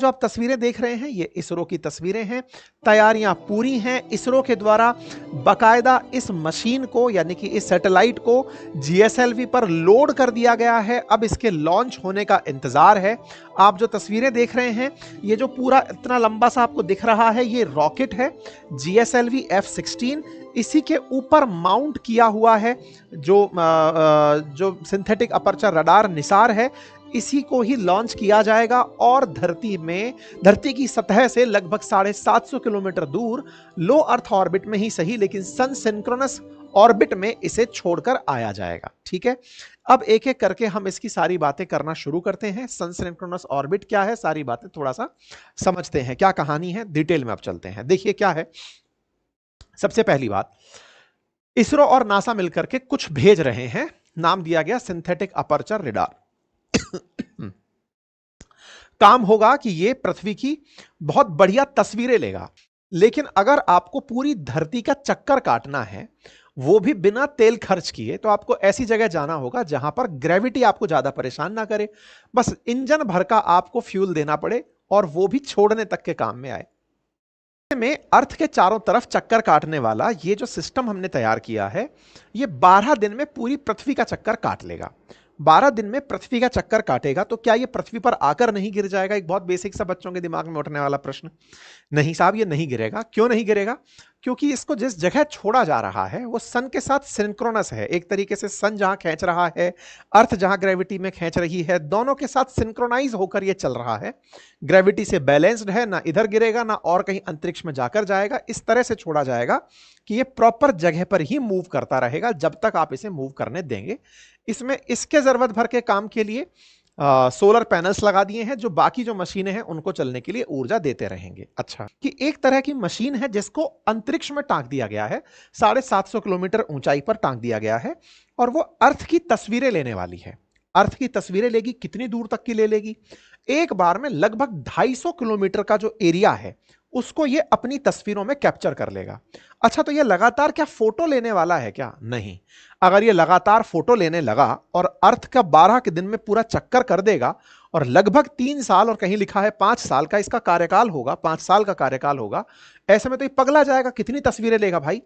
जो आप तस्वीरें देख रहे हैं ये इसरो की तस्वीरें हैं। तैयारियां पूरी हैं इसरो के द्वारा। बाकायदा इस मशीन को यानी कि इस सैटेलाइट को जीएसएलवी पर लोड कर दिया गया है। अब इसके लॉन्च होने का इंतजार है। आप जो तस्वीरें देख रहे हैं ये जो पूरा इतना लंबा सा आपको दिख रहा है ये रॉकेट है जीएसएलवी F-16। इसी के ऊपर माउंट किया हुआ है जो सिंथेटिक अपर्चर रडार निसार है। इसी को ही लॉन्च किया जाएगा और धरती की सतह से लगभग 750 किलोमीटर दूर लो अर्थ ऑर्बिट में ही सही लेकिन सन सिंक्रोनस ऑर्बिट में इसे छोड़कर आया जाएगा। ठीक है, अब एक एक करके हम इसकी सारी बातें करना शुरू करते हैं। सन सिंक्रोनस ऑर्बिट क्या है, सारी बातें थोड़ा सा समझते हैं, क्या कहानी है, डिटेल में अब चलते हैं। देखिए क्या है, सबसे पहली बात, इसरो और नासा मिलकर के कुछ भेज रहे हैं, नाम दिया गया सिंथेटिक अपर्चर रडार। काम होगा कि ये पृथ्वी की बहुत बढ़िया तस्वीरें लेगा, लेकिन अगर आपको पूरी धरती का चक्कर काटना है वो भी बिना तेल खर्च किए तो आपको ऐसी जगह जाना होगा जहां पर ग्रेविटी आपको ज्यादा परेशान ना करे, बस इंजन भर का आपको फ्यूल देना पड़े और वो भी छोड़ने तक के काम में आए। में अर्थ के चारों तरफ चक्कर काटने वाला ये जो सिस्टम हमने तैयार किया है ये 12 दिन में पूरी पृथ्वी का चक्कर काट लेगा। 12 दिन में पृथ्वी का चक्कर काटेगा तो क्या ये पृथ्वी पर आकर नहीं गिर जाएगा? एक बहुत बेसिक सा बच्चों के दिमाग में उठने वाला प्रश्न। नहीं साहब, ये नहीं गिरेगा। क्यों नहीं गिरेगा? क्योंकि इसको जिस जगह छोड़ा जा रहा है वो सन के साथ सिंक्रोनस है। एक तरीके से सन जहां खींच रहा है, अर्थ जहां ग्रेविटी में खींच रही है, दोनों के साथ सिंक्रोनाइज होकर ये चल रहा है। ग्रेविटी से बैलेंस्ड है, ना इधर गिरेगा ना और कहीं अंतरिक्ष में जाकर जाएगा। इस तरह से छोड़ा जाएगा कि ये प्रॉपर जगह पर ही मूव करता रहेगा जब तक आप इसे मूव करने देंगे। इसमें इसके जरूरत भर के काम के लिए सोलर पैनल्स लगा दिए हैं जो बाकी जो मशीनें हैं उनको चलने के लिए ऊर्जा देते रहेंगे। अच्छा, कि एक तरह की मशीन है जिसको अंतरिक्ष में टांग दिया गया है, 750 किलोमीटर ऊंचाई पर टांग दिया गया है और वो अर्थ की तस्वीरें लेने वाली है। अर्थ की तस्वीरें लेगी, कितनी दूर तक की ले लेगी? एक बार में लगभग 250 किलोमीटर का जो एरिया है उसको ये अपनी तस्वीरों में कैप्चर कर लेगा। अच्छा, तो ये लगातार क्या फोटो लेने वाला है क्या? नहीं। अगर ये लगातार फोटो लेने लगा और अर्थ का 12 के दिन में पूरा चक्कर कर देगा और लगभग 3 साल और कहीं लिखा है 5 साल का इसका कार्यकाल होगा, 5 साल का कार्यकाल होगा, ऐसे में तो ये पगला जाएगा। कितनी तस्वीरें लेगा भाई?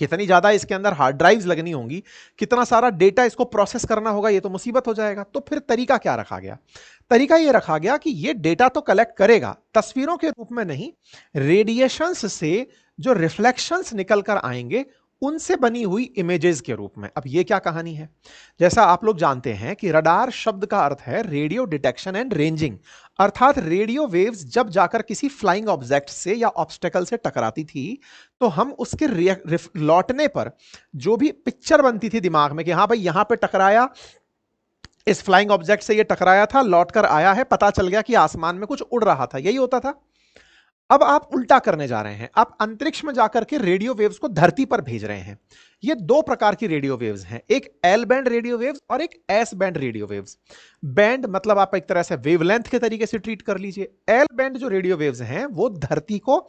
कितनी ज्यादा इसके अंदर हार्ड ड्राइव्स लगनी होंगी, कितना सारा डेटा इसको प्रोसेस करना होगा, ये तो मुसीबत हो जाएगा। तो फिर तरीका क्या रखा गया? तरीका ये रखा गया कि ये डेटा तो कलेक्ट करेगा, तस्वीरों के रूप में नहीं, रेडिएशंस से जो रिफ्लेक्शंस निकल कर आएंगे उनसे बनी हुई इमेजेस के रूप में। अब ये क्या कहानी है? जैसा आप लोग जानते हैं कि रडार शब्द का अर्थ है रेडियो डिटेक्शन एंड रेंजिंग, अर्थात रेडियो वेव्स जब जाकर किसी फ्लाइंग ऑब्जेक्ट से या ऑब्स्टेकल से टकराती थी तो हम उसके लौटने पर जो भी पिक्चर बनती थी दिमाग में कि हाँ भाई यहां पे टकराया, इस फ्लाइंग ऑब्जेक्ट से ये टकराया था, लौटकर आया है, पता चल गया कि आसमान में कुछ उड़ रहा था, यही होता था। अब आप उल्टा करने जा रहे हैं, आप अंतरिक्ष में जाकर के रेडियो वेव्स को धरती पर भेज रहे हैं। ये 2 प्रकार की रेडियो वेव्स हैं, एक एल बैंड रेडियो वेव्स और एक S band radio waves. Band मतलब आप एक तरह से वेवलेंथ के तरीके से ट्रीट कर लीजिए। एल बैंड जो रेडियो वेव्स हैं वो धरती को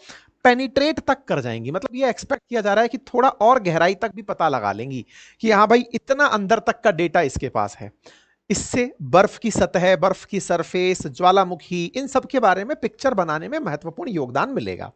पेनिट्रेट तक कर जाएंगी, मतलब ये एक्सपेक्ट किया जा रहा है कि थोड़ा और गहराई तक भी पता लगा लेंगी कि हाँ भाई इतना अंदर तक का डेटा इसके पास है। इससे बर्फ की सतह, बर्फ की सरफेस, ज्वालामुखी, इन सब के बारे में पिक्चर बनाने में महत्वपूर्ण योगदान मिलेगा।